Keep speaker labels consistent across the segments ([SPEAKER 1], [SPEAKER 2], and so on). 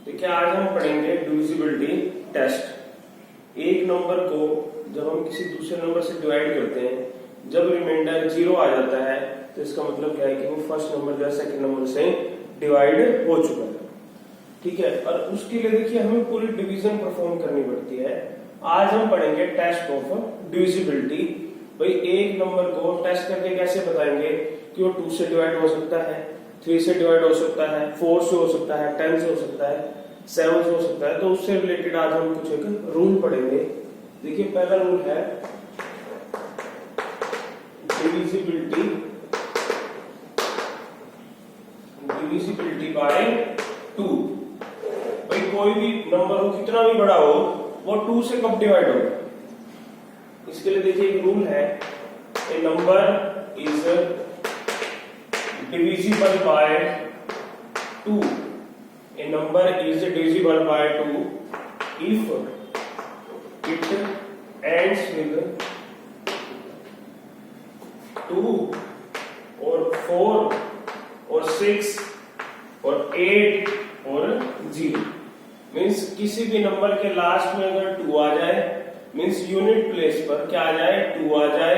[SPEAKER 1] देखिए आज हम पढ़ेंगे डिविजिबिलिटी टेस्ट। एक नंबर को जब हम किसी दूसरे नंबर से डिवाइड करते हैं, जब रिमाइंडर 0 आ जाता है तो इसका मतलब क्या है कि वो फर्स्ट नंबर या सेकंड नंबर से डिवाइड हो चुका है। ठीक है, और उसके लिए देखिए हमें पूरी डिवीजन परफॉर्म करनी पड़ती है। आज हम पढ़ेंगे टेस्ट ऑफ डिविजिबिलिटी। भाई एक नंबर को टेस्ट करके कैसे बताएंगे कि वो 2 से डिवाइड हो सकता है, 3 से डिवाइड हो सकता है, 4 से हो सकता है, 10 से हो सकता है, 7 से हो सकता है। तो उससे रिलेटेड आज हम कुछ एक रूल पढ़ेंगे। देखिए पहला रूल है डिविजिबिलिटी बाय 2। भाई कोई भी नंबर हो, कितना भी बड़ा हो, वो 2 से कब डिवाइड होगा। इसके लिए देखिए एक रूल है, a number is divisible by 2. A number is divisible by 2 if it ends with 2 or 4 or 6 और 8 और 0। मीन्स किसी भी नंबर के लास्ट में अगर 2 आ जाए, मीन्स यूनिट प्लेस पर क्या आ जाए, 2 आ जाए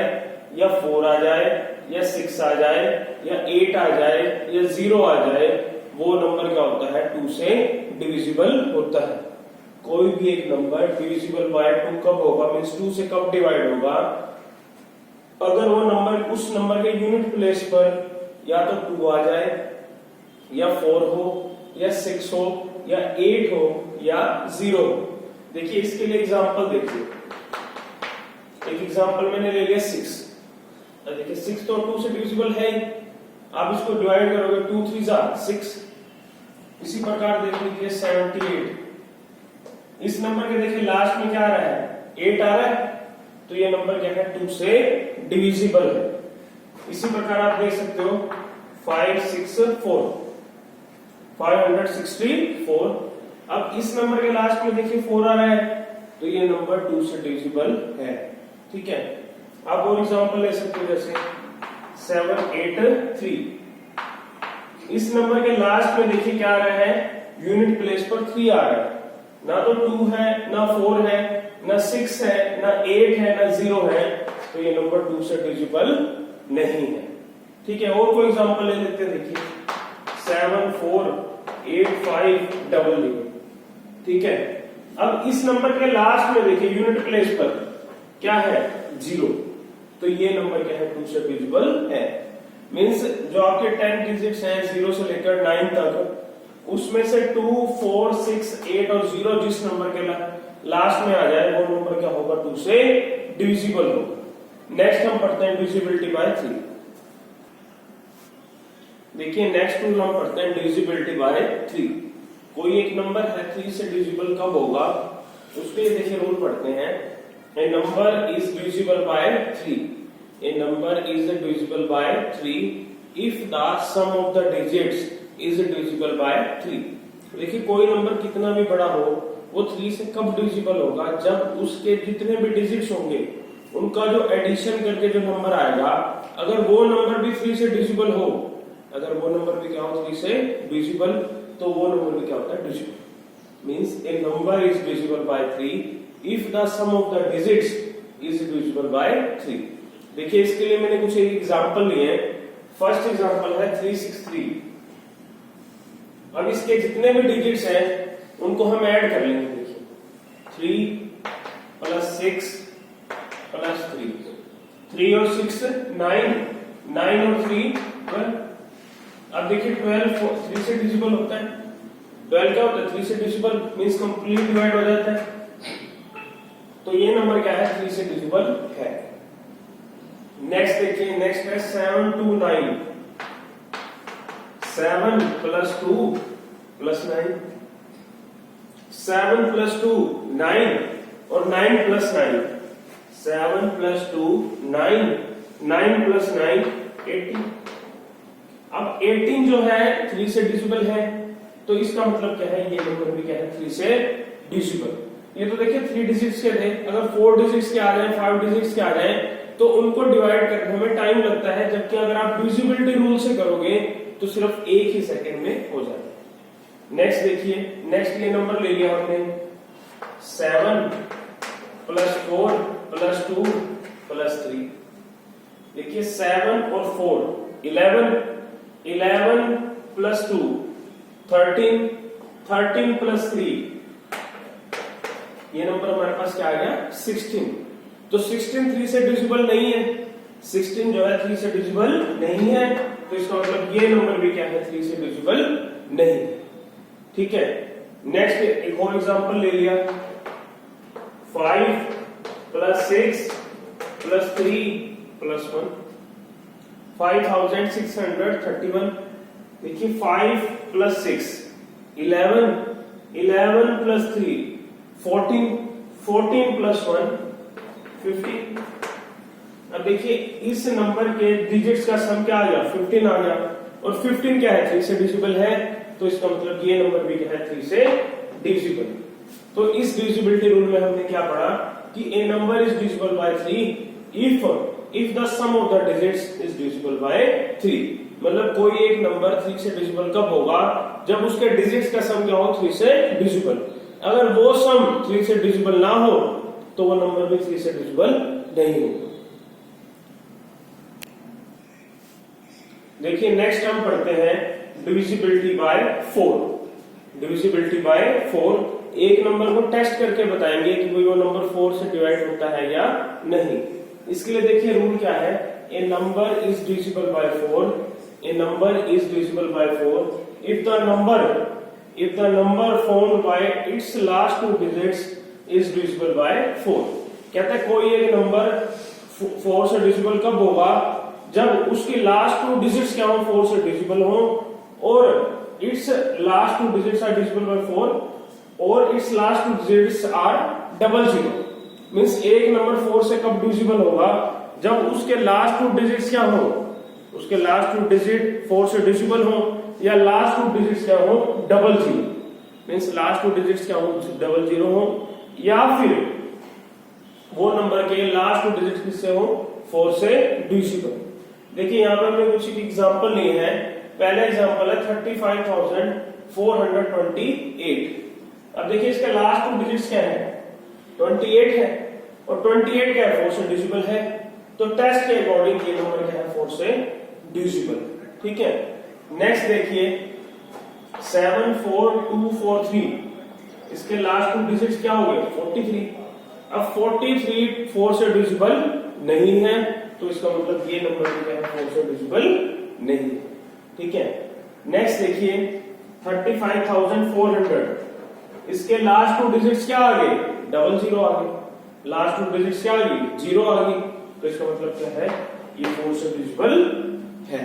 [SPEAKER 1] या 4 आ जाए या 6 आ जाए या 8 आ जाए या 0 आ जाए, वो नंबर क्या होता है, 2 से डिविजिबल होता है। कोई भी एक नंबर डिविजिबल बाय 2 कब होगा, मीन्स 2 से कब डिवाइड होगा, अगर वो नंबर उस नंबर के यूनिट प्लेस पर या तो 2 आ जाए या 4 हो या 6 हो या 8 हो या 0 हो। देखिए इसके लिए एग्जांपल देखिए, एक एग्जांपल मैंने ले लिया 6। देखिए 6 तो 2 से डिविजिबल है ही, आप इसको डिवाइड करोगे 2 3 जा 6। इसी प्रकार देख लीजिए 78। इस नंबर के देखिए लास्ट में क्या आ रहा है, 8 आ रहा है, तो ये नंबर क्या है, 2 से डिविजिबल है। इसी प्रकार आप देख सकते हो 564 564। अब इस नंबर के लास्ट में देखिए 4 आ रहा है, तो ये नंबर 2 से डिविजिबल है। ठीक है, आप और एग्जांपल ले सकते हो जैसे 783। इस नंबर के लास्ट में देखिए क्या आ रहा है, यूनिट प्लेस पर 3 आ रहा है, ना तो 2 है, ना 4 है, ना 6 है, ना 8 है, ना 0 है, तो ये नंबर 2 से डिविजिबल नहीं है। ठीक है, और कोई एग्जांपल ले लेते हैं। देखिए 748500। ठीक है, अब इस नंबर के लास्ट में देखिए यूनिट प्लेस पर क्या है, 0, तो ये नंबर क्या है, 2 से डिविजिबल है। मींस जो आपके 10 डिजिट्स हैं 0 से लेकर 9 तक, उसमें से 2 4 6 8 और 0 जिस नंबर के लास्ट में आ जाए वो नंबर क्या होगा, 2 से डिविजिबल होगा। नेक्स्ट हम पढ़ते हैं डिविजिबिलिटी बाय 3। देखिए नेक्स्ट रूल हम पढ़ते हैं डिविजिबिलिटी बाय 3। कोई एक नंबर है 3 से डिविजिबल कब होगा, उसके लिए देखिए रूल पढ़ते हैं। A number is divisible by 3. A number is divisible by 3 if the sum of the digits is divisible by 3. देखिए कोई नंबर कितना भी बड़ा हो, वो 3 से कब डिविजिबल होगा, जब उसके जितने भी डिजिट्स होंगे उनका जो एडिशन करके जो नंबर आएगा, अगर वो नंबर भी 3 से डिविजिबल हो, अगर वो नंबर भी क्या हो 3 से डिविजिबल, तो वो नंबर भी क्या होता है, divisible. Means A number is divisible by 3 if the sum of the digits is divisible by 3। देखिए इसके लिए मैंने कुछ एक एग्जांपल लिए हैं। फर्स्ट एग्जांपल है 363। अब इसके जितने भी डिजिट्स हैं उनको हम ऐड कर लेंगे। देखिए 3 + 6 + 3, 3 और 6 9, 9 और 3 12। अब देखिए 12 3 से डिविजिबल होता है। 12 क्या होता है, 3 से डिविजिबल मींस कंप्लीट डिवाइड हो जाता है, तो ये नंबर क्या है, 3 से डिविजिबल है। नेक्स्ट देखिए, नेक्स्ट है 729। 7 + 2 + 9, 7 + 2 9 और 9 + 9, 7 + 2 9, 9 + 9 18। अब 18 जो है 3 से डिविजिबल है, तो इसका मतलब क्या है, ये नंबर भी क्या है, 3 से डिविजिबल। ये तो देखिए 3 डिजिट्स के थे, अगर 4 डिजिट्स के आ जाए, 5 डिजिट्स के आ जाए, तो उनको डिवाइड करने में टाइम लगता है, जबकि अगर आप डिविजिबिलिटी रूल से करोगे तो सिर्फ 1 ही सेकंड में हो जाता है। नेक्स्ट देखिए, नेक्स्ट ये नंबर ले लिया हमने 7 + 4 + 2 + 3। देखिए 7 और 4 11 11 + 2 13 13 + 3, ये नंबर हमारे पास क्या आ गया 16। तो 16 3 से डिविजिबल नहीं है, 16 जो है 3 से डिविजिबल नहीं है, तो इसका मतलब ये नंबर भी क्या है 3 से डिविजिबल नहीं। ठीक है, नेक्स्ट एक और एग्जांपल ले लिया 5 + 6 + 3 + 1 5631। देखिए 5 + 6 11 11 + 3 14 14 + 1 15। अब देखिए इस नंबर के डिजिट्स का सम क्या आ गया 15 आ गया, और 15 क्या है 3 से डिविजिबल है, तो इसका मतलब ये नंबर भी क्या है 3 से डिविजिबल। तो इस डिविजिबिलिटी रूल में हमने क्या पढ़ा कि a number is divisible by 3 if the sum of the digits is divisible by 3। मतलब कोई एक नंबर 3 से डिविजिबल कब होगा, जब उसके डिजिट्स का सम क्या हो 3 से डिविजिबल। अगर वो सम 3 से डिविजिबल ना हो तो वो नंबर भी 3 से डिविजिबल नहीं होगा। देखिए नेक्स्ट हम पढ़ते हैं डिविजिबिलिटी बाय 4। डिविजिबिलिटी बाय 4 एक नंबर को टेस्ट करके बताएंगे कि कोई वो नंबर 4 से डिवाइड होता है या नहीं। इसके लिए देखिए रूल क्या है, a number is divisible by 4, a number is divisible by 4 if the number formed by its last 2 digits is divisible by 4। कहता है कोई एक नंबर 4 से डिविजिबल कब होगा, जब उसकी लास्ट 2 डिजिट्स क्या हो 4 से डिविजिबल हो, और its last 2 digits are divisible by 4, और its last 2 digits are double zero. Means एक नंबर 4 से कब डिविजिबल होगा, जब उसके लास्ट 2 डिजिट्स क्या हो, उसके लास्ट 2 डिजिट 4 से डिविजिबल हो, या लास्ट 2 डिजिट्स क्या हो double zero. Means last 2 digits क्या हो डबल जीरो हो, या फिर वो नंबर के लास्ट 2 डिजिट्स किससे हो 4 से डिविजिबल। देखिए यहाँ पे हमने कुछ एग्जांपल लिए हैं। पहला एग्जांपल है 35,428। अब देखिए इसका लास्ट 2 डिजिट्स क्या है 28 है, और 28 क्या है 4 से डिविजिबल है, तो टेस्ट के अकॉर्डिंग ये नंबर क्या है 4 से डिविजिबल। ठीक है, नेक्स्ट देखिए 74243, इसके लास्ट 2 डिजिट्स क्या हो गए 43। अब 43 4 से डिविजिबल नहीं है, तो इसका मतलब ये नंबर क्या है 4 से डिविजिबल नहीं। ठीक है, नेक्स्ट देखिए 35,400, इसके लास्ट 2 डिजिट्स क्या आ गए डबल जीरो आ गए, लास्ट 2 डिजिट्स क्या आ गई 0 आ गई, तो इसका मतलब क्या है ये 4 से डिविजिबल है।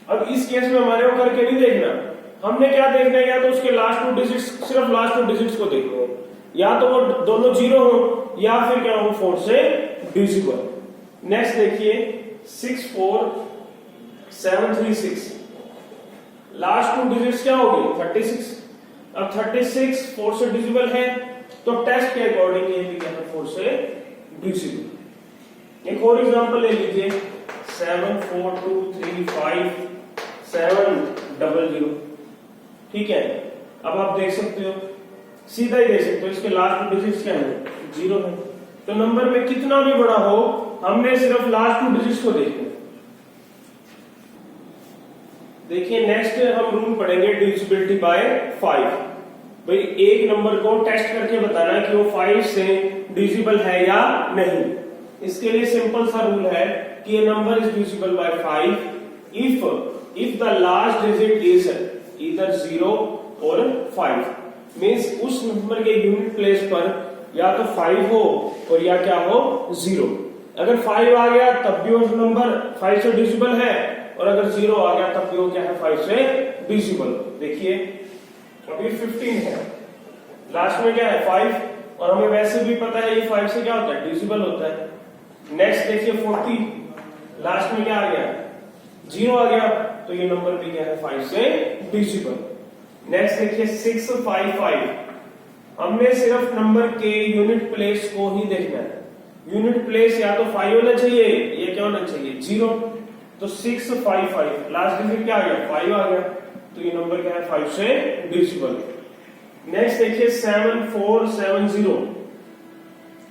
[SPEAKER 1] अब इस केस में हमारे को करके नहीं देखना, हमने क्या देखना है, या तो उसके लास्ट 2 डिजिट्स, सिर्फ लास्ट 2 डिजिट्स को देखना है, या तो वो दोनों 0 हो या फिर क्या हो 4 से डिविजिबल। नेक्स्ट देखिए 64736, लास्ट 2 डिजिट्स क्या हो गए 36। अब 36 4 से डिविजिबल है, तो टेस्ट के अकॉर्डिंग ये भी क्या है 4 से डिविजिबल। एक और एग्जांपल ले लीजिए 74235,700। ठीक है, अब आप देख सकते हो, सीधा ही देख सकते हो, इसके लास्ट 2 डिजिट्स क्या है 0 है, तो नंबर में कितना भी बड़ा हो हमने सिर्फ लास्ट 2 डिजिट्स को देखना। देखिए नेक्स्ट हम रूल पढ़ेंगे डिविजिबिलिटी बाय 5। भाई एक नंबर को टेस्ट करके बताना कि वो 5 से डिविजिबल है या नहीं। इसके लिए सिंपल सा रूल है कि ये number is divisible bye 5 if the last digit is either 0 और 5। मींस उस नंबर के यूनिट प्लेस पर या तो 5 हो और या क्या हो 0। अगर 5 आ गया तब भी वो नंबर 5 से डिविजिबल है, और अगर 0 आ गया तब भी वो क्या है 5 से डिविजिबल। देखिए अभी 15 है, लास्ट में क्या है 5, और हमें वैसे भी पता है ये 5 से क्या होता है डिविजिबल होता है। नेक्स्ट देखिए 40, लास्ट में क्या आ गया 0 आ गया, तो ये नंबर भी क्या है 5 से डिविजिबल। नेक्स्ट देखिए 655, हमने सिर्फ नंबर के यूनिट प्लेस को ही देखना है। यूनिट प्लेस या तो 5 होना चाहिए या क्या होना चाहिए 0, तो 655 लास्ट डिजिट क्या आ गया 5 आ गया, तो ये नंबर क्या है 5 से डिविजिबल। नेक्स्ट देखिए 7470,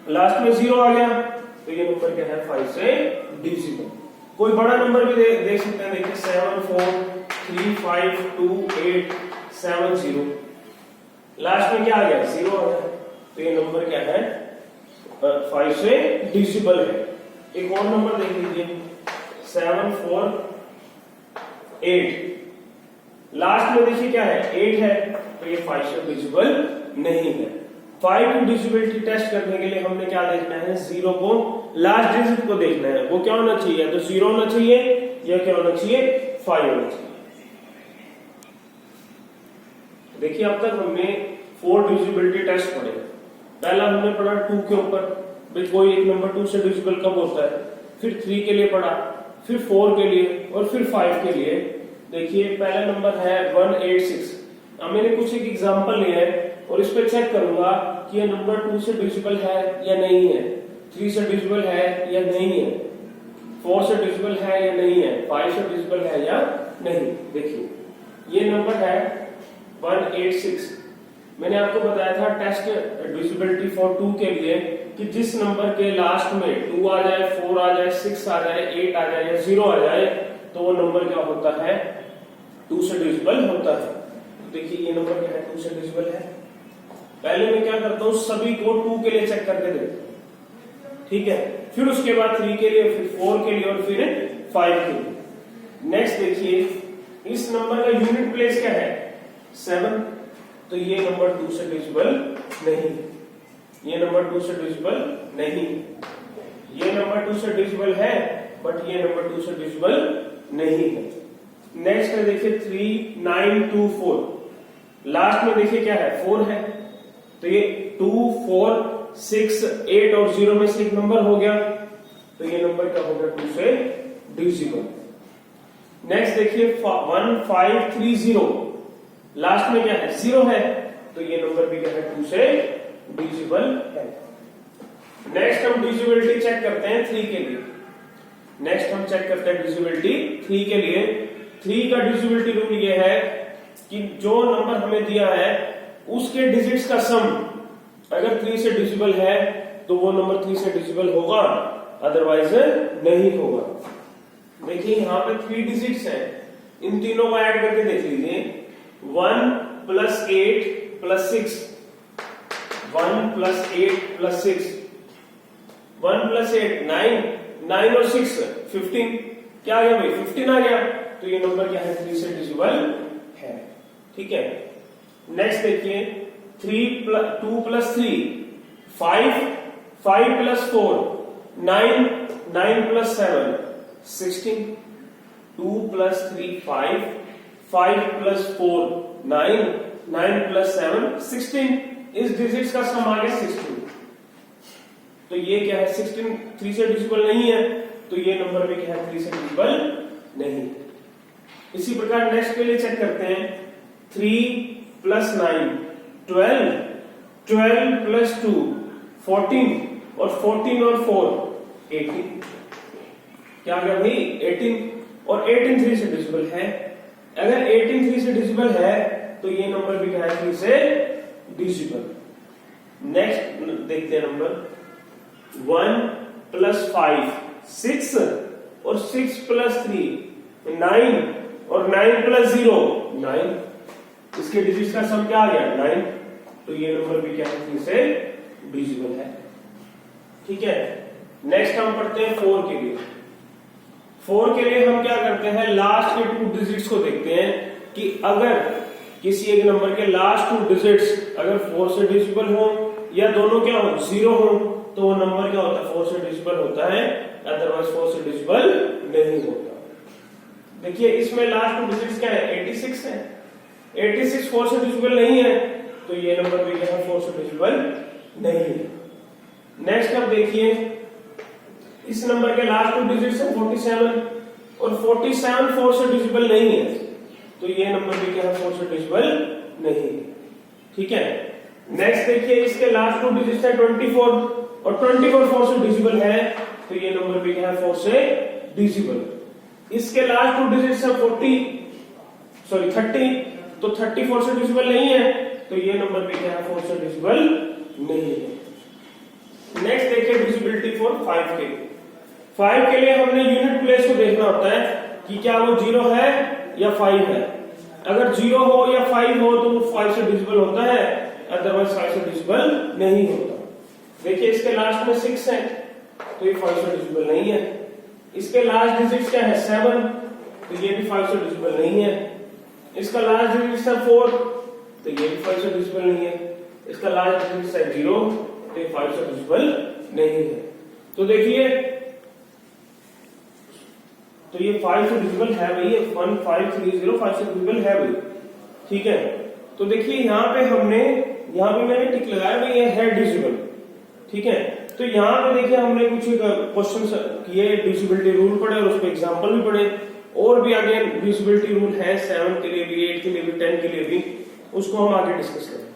[SPEAKER 1] लास्ट में 0 आ गया तो ये नंबर क्या है 5 से डिविजिबल। कोई बड़ा नंबर भी देख सकते हैं, देखिए 74352870, लास्ट में क्या आ गया 0 आ गया तो ये नंबर क्या है 5 से डिविजिबल है। एक और नंबर देख लीजिए 748, लास्ट में देखिए क्या है 8 है तो ये 5 से डिविजिबल नहीं है। 5 की डिविजिबिलिटी टेस्ट करने के लिए हमने क्या देखना है, 0 को लास्ट डिजिट को देखना है, वो क्या होना चाहिए, तो 0 होना चाहिए या क्या होना चाहिए 5 होना चाहिए। देखिए अब तक हमने 4 डिविजिबिलिटी टेस्ट पढ़े। पहला हमने पढ़ा 2 के ऊपर, भाई कोई एक नंबर 2 से डिविजिबल कब होता है, फिर 3 के लिए पढ़ा, फिर 4 के लिए और फिर 5 के लिए। देखिए पहला नंबर है 186। अब मैंने कुछ एक एग्जांपल लिया है और इस पे चेक करूंगा कि ये नंबर 2 से डिविजिबल है या नहीं है, 3 से डिविजिबल है या नहीं है, 4 से डिविजिबल है या नहीं है, 5 से डिविजिबल है या नहीं। देखिए ये नंबर है 186। मैंने आपको बताया था टेस्ट डिविजिबिलिटी फॉर 2 के लिए कि जिस नंबर के लास्ट में 2 आ जाए, 4 आ जाए, 6 आ जाए, 8 आ जाए या 0 आ जाए तो वो नंबर क्या होता है 2 से डिविजिबल होता है। देखिए ये नंबर क्या है 2 से डिविजिबल है। पहले मैं क्या करता हूं, सभी को 2 के लिए चेक करके देखता हूं, ठीक है, फिर उसके बाद 3 के लिए, फिर 4 के लिए और फिर 5 के लिए। नेक्स्ट देखिए इस नंबर का यूनिट प्लेस क्या है 7, तो ये नंबर 2 से डिविजिबल नहीं, ये नंबर 2 से डिविजिबल नहीं, ये नंबर 2 से डिविजिबल है बट ये नंबर 2 से डिविजिबल नहीं है। नेक्स्ट है देखिए 3924, लास्ट में देखिए क्या है 4 है तो ये 2, 4, 6, 8 और 0 में से एक नंबर हो गया तो ये नंबर क्या हो गया 2 से डिविजिबल। नेक्स्ट देखिए 1530, लास्ट में क्या है 0 है तो ये नंबर भी क्या है 2 से डिविजिबल है। नेक्स्ट हम डिविजिबिलिटी चेक करते हैं 3 के लिए। नेक्स्ट हम चेक करते हैं डिविजिबिलिटी 3 के लिए। 3 का डिविजिबिलिटी रूल ये है कि जो नंबर हमें दिया है उसके डिजिट्स का सम अगर 3 से डिविजिबल है तो वो नंबर 3 से डिविजिबल होगा, अदरवाइज नहीं होगा। देखिए यहाँ पे 3 डिजिट्स हैं, इन तीनों को ऐड करके देख लीजिए 1 + 8 + 6, 1 + 8 + 6, 1 + 8 9, 9 और 6 15, क्या आ गया भाई 15 आ गया तो ये नंबर क्या है 3 से डिविजिबल है, ठीक है। नेक्स्ट देखिए 2 + 3 5, 5 + 4 9, 9 + 7 16, 2 + 3 5, 5 + 4 9, 9 + 7 16, इस डिजिट्स का सम आ गया 16 तो ये क्या है 16 3 से डिविजिबल नहीं है तो ये नंबर भी क्या है 3 से डिविजिबल नहीं। इसी प्रकार नेक्स्ट के लिए चेक करते हैं 3 + 9 12, 12 + 2 14 और 14 और 4 18, क्या आ गया भाई 18 और 18 3 से डिविजिबल है। अगर 18 3 से डिविजिबल है तो ये नंबर भी क्या है 3 से डिविजिबल। नेक्स्ट देखते हैं नंबर 1 + 5 6 और 6 + 3 9 और 9 + 0 9, इसके डिजिट्स का सम क्या आ गया 9 तो ये नंबर भी क्या है 3 से डिविजिबल है, ठीक है। नेक्स्ट हम पढ़ते हैं 4 के लिए। 4 के लिए हम क्या करते हैं लास्ट के 2 डिजिट्स को देखते हैं कि अगर किसी एक नंबर के लास्ट 2 डिजिट्स अगर 4 से डिविजिबल हो या दोनों क्या हो 0 हो तो वो नंबर क्या होता है 4 से डिविजिबल होता है, अदरवाइज 4 से डिविजिबल नहीं होता। देखिए इसमें लास्ट 2 डिजिट्स क्या है 86 है, 86 4 से डिविजिबल नहीं है तो ये नंबर भी क्या है 4 से डिविजिबल नहीं है। नेक्स्ट अब देखिए इस नंबर के लास्ट 2 डिजिट्स है 47 और 47 4 से डिविजिबल नहीं है तो ये नंबर भी क्या है 4 से डिविजिबल नहीं है, ठीक है। नेक्स्ट देखिए इसके लास्ट 2 डिजिट्स है 24 और 24 4 से डिविजिबल है तो ये नंबर भी क्या है 4 से डिविजिबल। इसके लास्ट 2 डिजिट्स है 40 सॉरी 30, तो 30 4 से डिविजिबल नहीं है, तो ये नंबर भी क्या है 4 से डिविजिबल नहीं है। नेक्स्ट देखिए डिविजिबिलिटी फॉर 5 के। 5 के लिए हमने यूनिट प्लेस को देखना होता है कि क्या वो 0 है या 5 है। अगर 0 हो या 5 हो तो वो 5 से डिविजिबल होता है, अदरवाइज 5 से डिविजिबल नहीं होता। देखिए इसके लास्ट में 6 है, तो ये 5 से डिविजिबल नहीं है। इसके लास्ट डिजिट क्या है 7, तो ये भी 5 से डिविजिबल नहीं है। इसका लास्ट डिजिट है 4, तो ये भी 5 से डिविजिबल नहीं है। इसका लास्ट डिजिट है 0, तो ये 5 से डिविजिबल नहीं है। तो देखिए तो ये 5 से डिविजिबल है भाई, 1530 5 से डिविजिबल है भाई, ठीक है। तो देखिए यहाँ पे मैंने टिक लगाया भाई ये है डिविजिबल, ठीक है। तो यहाँ पे देखिए हमने कुछ क्वेश्चन किए, डिविजिबिलिटी रूल पढ़े और उसके एग्जांपल भी पढ़े, और भी आगे डिविजिबिलिटी रूल है 7 के लिए भी, 8 के लिए भी, 10 के लिए भी, उसको हम आगे डिस्कस करेंगे।